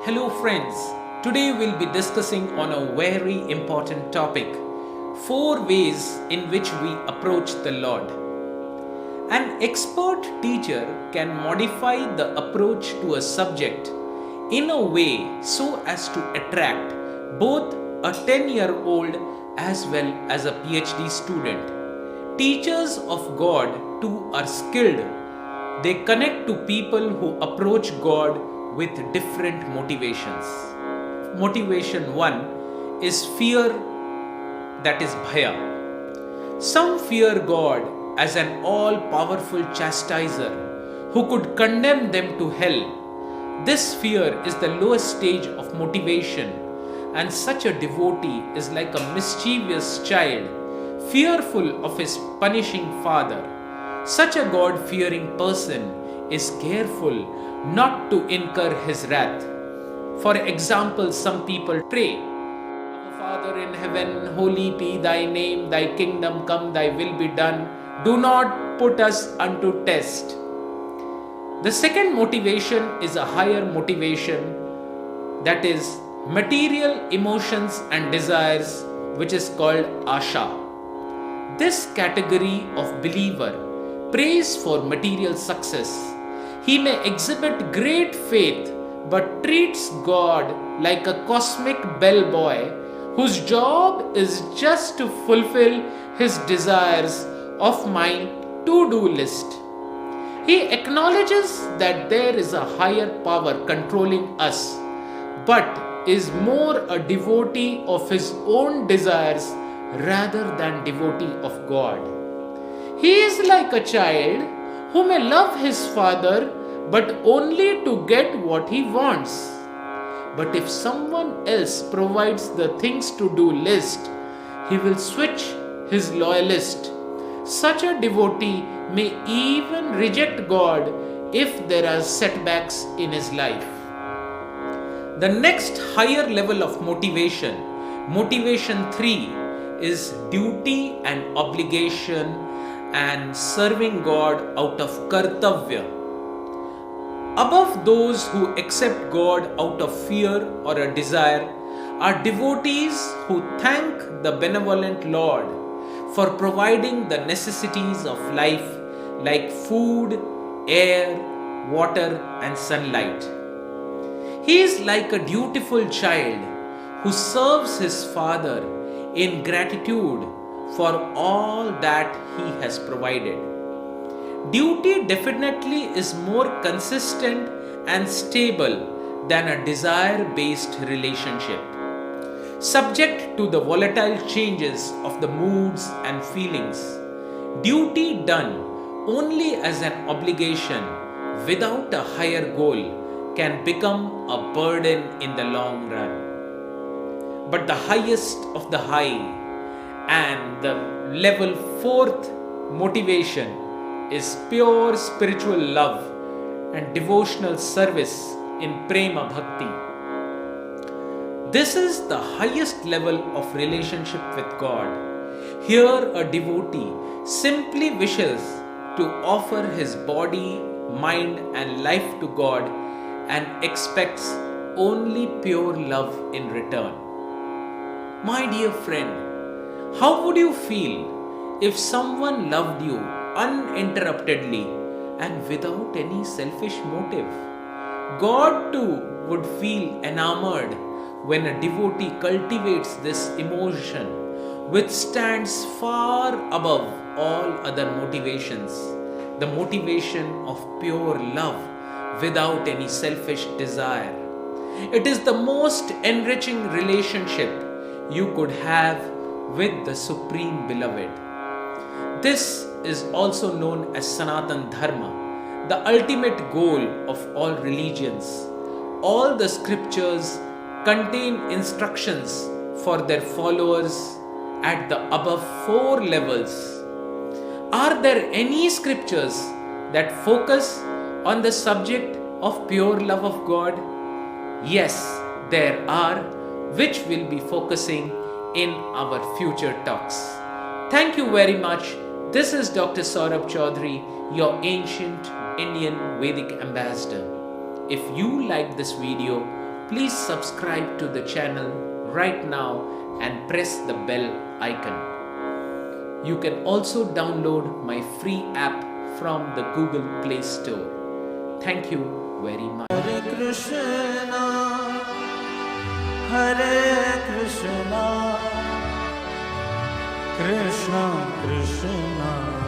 Hello friends, today we'll be discussing on a very important topic, 4 ways in which we approach the Lord. An expert teacher can modify the approach to a subject in a way so as to attract both a 10-year-old as well as a PhD student. Teachers of God too are skilled. They connect to people who approach God with different motivations. Motivation 1 is fear, that is bhaya. Some fear God as an all-powerful chastiser who could condemn them to hell. This fear is the lowest stage of motivation, and such a devotee is like a mischievous child, fearful of his punishing father. Such a God-fearing person is careful not to incur his wrath. For example, some people pray, "Our Father in heaven, holy be thy name, thy kingdom come, thy will be done. Do not put us unto test." The second motivation is a higher motivation, that is material emotions and desires, which is called asha. This category of believer prays for material success. He may exhibit great faith but treats God like a cosmic bellboy whose job is just to fulfill his desires of my to-do list. He acknowledges that there is a higher power controlling us, but is more a devotee of his own desires rather than devotee of God. He is like a child who may love his father but only to get what he wants. But if someone else provides the things to do list, he will switch his loyalist. Such a devotee may even reject God if there are setbacks in his life. The next higher level of motivation, motivation 3, is duty and obligation and serving God out of kartavya. Above those who accept God out of fear or a desire are devotees who thank the benevolent Lord for providing the necessities of life like food, air, water and sunlight. He is like a dutiful child who serves his father in gratitude for all that he has provided. Duty definitely is more consistent and stable than a desire-based relationship. Subject to the volatile changes of the moods and feelings, duty done only as an obligation without a higher goal can become a burden in the long run. But the highest of the high and the level 4th motivation is pure spiritual love and devotional service in prema bhakti. This is the highest level of relationship with God. Here a devotee simply wishes to offer his body, mind and life to God and expects only pure love in return. My dear friend, how would you feel if someone loved you uninterruptedly and without any selfish motive? God too would feel enamored when a devotee cultivates this emotion, which stands far above all other motivations, the motivation of pure love without any selfish desire. It is the most enriching relationship you could have with the Supreme Beloved. This is also known as Sanatan Dharma, the ultimate goal of all religions. All the scriptures contain instructions for their followers at the above 4 levels. Are there any scriptures that focus on the subject of pure love of God? Yes, there are, which we'll be focusing in our future talks. Thank you very much. This is Dr. Saurabh Chaudhary, your ancient Indian Vedic ambassador. If you liked this video, please subscribe to the channel right now and press the bell icon. You can also download my free app from the Google Play Store. Thank you very much. Hare Krishna, Krishna Krishna